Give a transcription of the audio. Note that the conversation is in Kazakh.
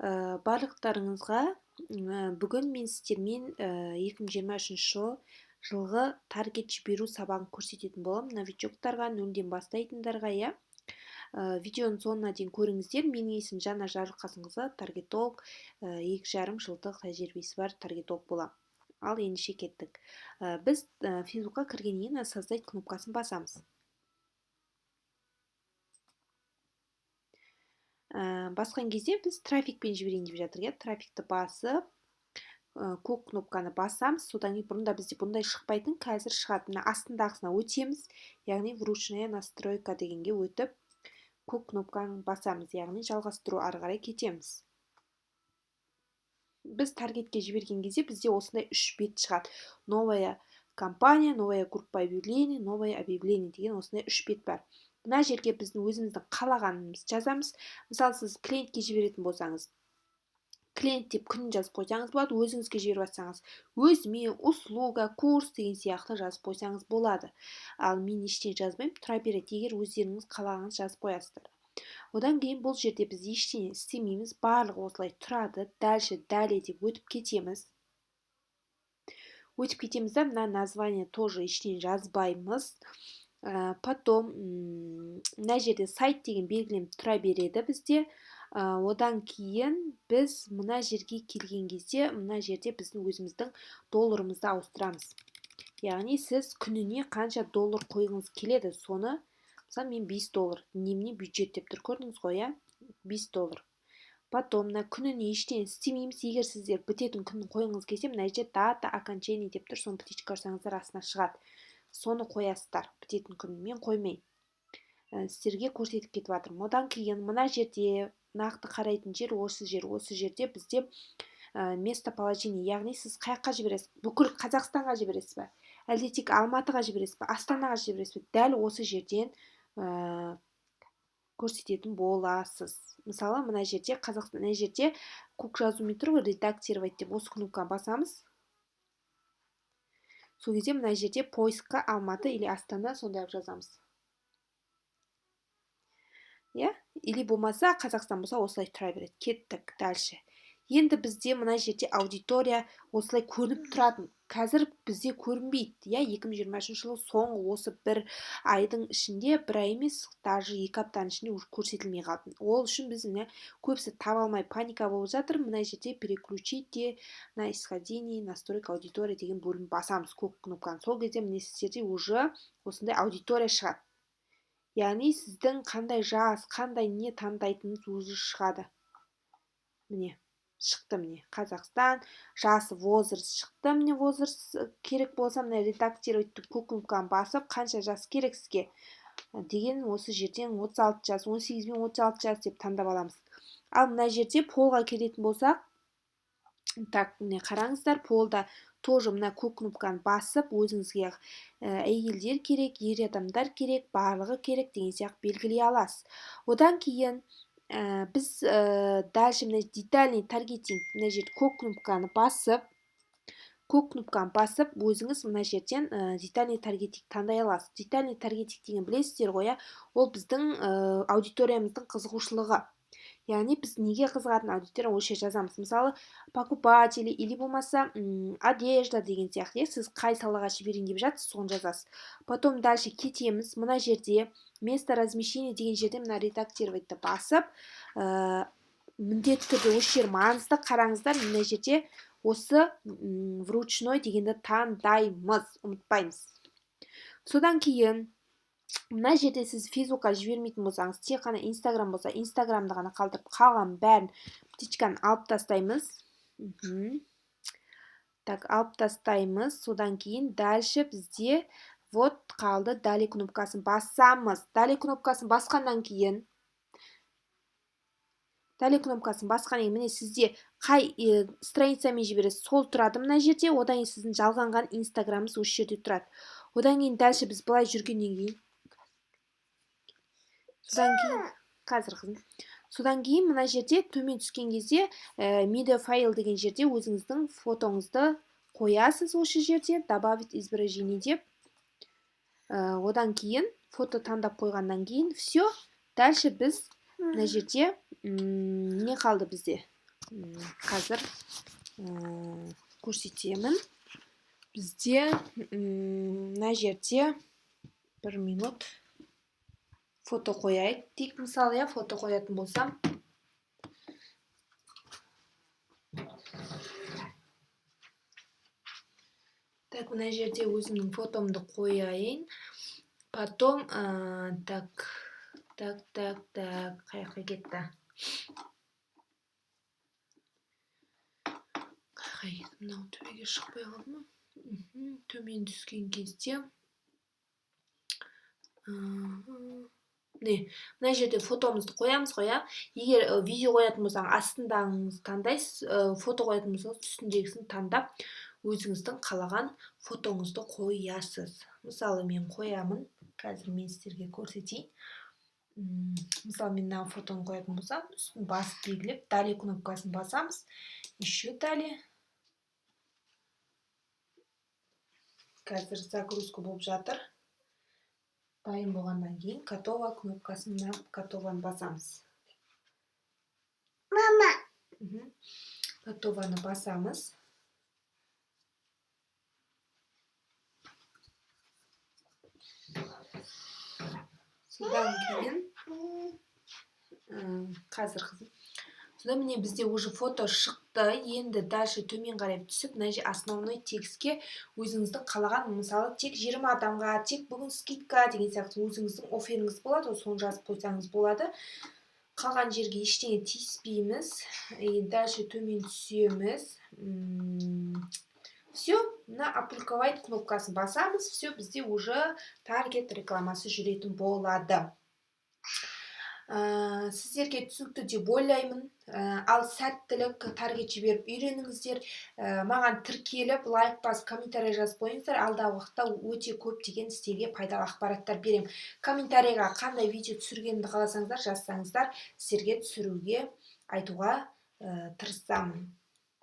Барлықтарыңызға бүгін мен сіздермен 2023 жылғы таргет жіберу сабағын көрсететін боламын. Новичоктарға, нөлден бастайтындарға, иә. Видеоның соңына дейін көріңіздер. Менің есімім Жанна Жарылқасынқызы, таргетолог, 2,5 жылдық тәжірибесі бар таргетолог боламын. Ал ендеше кеттік. Біз Фейсбукқа кіргеннен кейін создать кнопкасын басамыз. Басқан кезде біз трафикпен жіберейін деп жатыр, трафикті басып, көк кнопканы басамыз. Содан кейін бұрында бізде бұндай шықпайтын, қазір шығады. Мына астындағысына өтеміз, яғни вручная настройка дегенге өтіп, көк кнопканы басамыз, яғни жалғастыру ары қарай кетеміз. Біз таргетке жіберген кезде бізде осындай 3 бет шығады. Новая компания, новая группа объявлений, новое объявление деген осындай 3 бет бар. Мына жерге біздің өзіміздің қалағанымызды жазамыз. Мысалы, сіз клиентке жіберетін болсаңыз, клиент деп күнін жазып қойсаңыз болады, өзіңізге жіберіп жатсаңыз, өзіме, услуга, курс деген сияқты жазып қойсаңыз болады. Ал мен ештеңе жазбаймын, тұра береді, егер өздеріңіз қалағаныңыз жазып қоясыздар. Одан кейін бұл жерде біз ештеңе істемейміз, барлығы осылай тұрады, дальше далее деп өтіп кетеміз. Да, мына название тоже ештеңе жазбаймыз. Потом мына жерде сайт деген белгіленіп тұра береді бізде. Одан кейін біз мына жерге келген кезде, мына жерде біздің өзіміздің долларымызды ауыстырамыз. Яғни сіз күніне қанша доллар қойғыңыз келеді, соны, мысалы мен $5, дневный бюджет деп тұр, көрдіңіз ғой, $5. Потом мына күніне ештеңе істемейміз, егер сіздер бітетін күнін қойғыңыз келсе, мына жерде дата окончания деп тұр, соны птичка ұрсаңыздар астына шығады. Соны қоясыздар, бітетін күнін мен қоймайын. Сіздерге көрсетіп кетіп жатырмын. Одан кейін мына жерде нақты қарайтын жер осы жерде бізде местоположение, яғни сіз қаяққа жібересіз? Бүкіл Қазақстанға жібересіз бе? Әлде тек Алматыға жібересіз бе? Астанаға жібересіз бе? Дәл осы жерден көрсететін боласыз. Мысалы, мына жерде Қазақстан, мына жерде көк жазумен тұр ғой, редактировать деп, осы кнопканы басамыз. Сол кезде мына жерде поискқа Алматы или Астана сондай жазамыз. Или болмаса Қазақстан болса осылай тұра береді. Кеттік дальше. Енді бізде мына жерде аудитория осылай көрініп тұратын. Қазір бізде көрінбейді. 2023 жылы соңғы осы бір айдың ішінде, бір ай емес, даже 2 аптаның ішінде көрсетілмей қалды. Ол үшін біз көбісі таба алмай паника болып жатыр. Мына жерде переключите на исходение, настройка аудитория деген бөлім басамыз, көк кнопканы. Сол кезде міне сіздерде уже осындай аудитория шығады. Яғни сіздің қандай жас, қандай не таңдайтыныңыз өзі шығады. Міне, шықты, міне, Қазақстан, жасы, возраст шықты, міне, возраст керек болса, міне, редактировать көк кнопканы басып, қанша жас керек сізге деген осы жерден 36 жас, 18 мен 36 жас деп таңдап аламыз. Ал мына жерде полға келетін болсақ, так, міне, қараңыздар, полда тоже мына көк кнопканы басып, өзіңізге әйелдер керек, ер адамдар керек, барлығы керек деген сияқты белгілей аласыз. Одан кейін біз дальше мына детальный таргетинг, мына жерде көк кнопканы басып, өзіңіз мына жерден детальный таргетинг таңдай аласыз. Детальный таргетинг деген білесіздер ғой, ол біздің аудиториямыздың қызығушылығы. Яғни біз неге қызығатын аудитория осы жазамыз. Мысалы, покупатели или болмаса одежда деген сияқты. Сіз қай салаға жіберейін деп жатсыз, соны жазасыз. Потом дальше кетеміз. Мына жерде место размещения деген жерде мына редактировать басып, міндетті түрде осы жер маңызды, қараңыздар. Мына жерде осы вручной дегенді таңдаймыз, ұмытпаймыз. Содан кейін мына жерде сіз Фейсбукқа жібермейтін болсаңыз, тек қана Инстаграм болса, Инстаграмды ғана қалдырып, қалған бәрін птичканы алып тастаймыз. Так, алып тастаймыз. Содан кейін дальше бізде вот қалды, далее кнопкасын басамыз. Далее кнопкасын басқаннан кейін міне сізде қай страницамен жібересіз, сол тұрады мына жерде. Одан кейін сіздің жалғанған Инстаграмыңыз осы жерде тұрады. Одан кейін дальше біз былай жүргеннен кейін Содан кейін мына жерде төмен түскен кезде медиа файл деген жерде өзіңіздің фотоңызды қоясыз осы жерде, добавить изображение деп. Одан кейін фото таңдап қойғаннан кейін все. Дальше біз мына жерде не қалды бізде? қазір көрсетемін. Бізде мына жерде 1 минут фото қояйық. Тек мысалы, фото қоятын болсам. Так, мына жерде өзімнің фотомды қояйын. Потом, так, қаяққа кетті. Мынау төбеге шықпай қалды ма? Төмен түскен кезде. Мына жерде фотомызды қоямыз қоя. Егер видео қоятын болсаң, астындағыңыз таңдайсыз, фото қоятын болсаңыз, үстіндегісін таңдап, өзіңіздің қалаған фотоңызды қоясыз. Мысалы, мен қоямын. Қазір мен сіздерге көрсетейін. Мысалы, мен мына фотоны қоятын болсам, үстін басып белгілеп, далее кнопкасын басамыз. Еще далее. Қазір загрузка болып жатыр. Дайын болғаннан кейін готова кнопкасына готованы басамыз. Мама. Готованы басамыз. Содан кейін қазір қызым. Содан міне бізде уже фото шықты. Енді дальше төмен қарай түсіп, мына жерде основной текстке өзіңіздің қалаған, мысалы, тек 20 адамға, тек бүгін скидка деген сияқты өзіңіздің офферіңіз болады, соны жазып қойсаңыз болады. Қалған жерге ештеңе тиіспейміз. Дальше төмен түсеміз. Все, мына опубликовать кнопкасын басамыз. Все, бізде уже таргет рекламасы жүретін болады. Сіздерге түсінікті деп ойлаймын. Ал сәттілік, таргет жіберіп үйреніңіздер. Маған тіркеліп, лайк басып, комментарий жазып қойыңыздар. Алдағы уақытта өте көптеген сіздерге пайдалы ақпараттар беремін. Комментарийға қандай видео түсіргенімді қаласаңыздар, жазсаңыздар, сіздерге түсіруге айтуға тырысамын.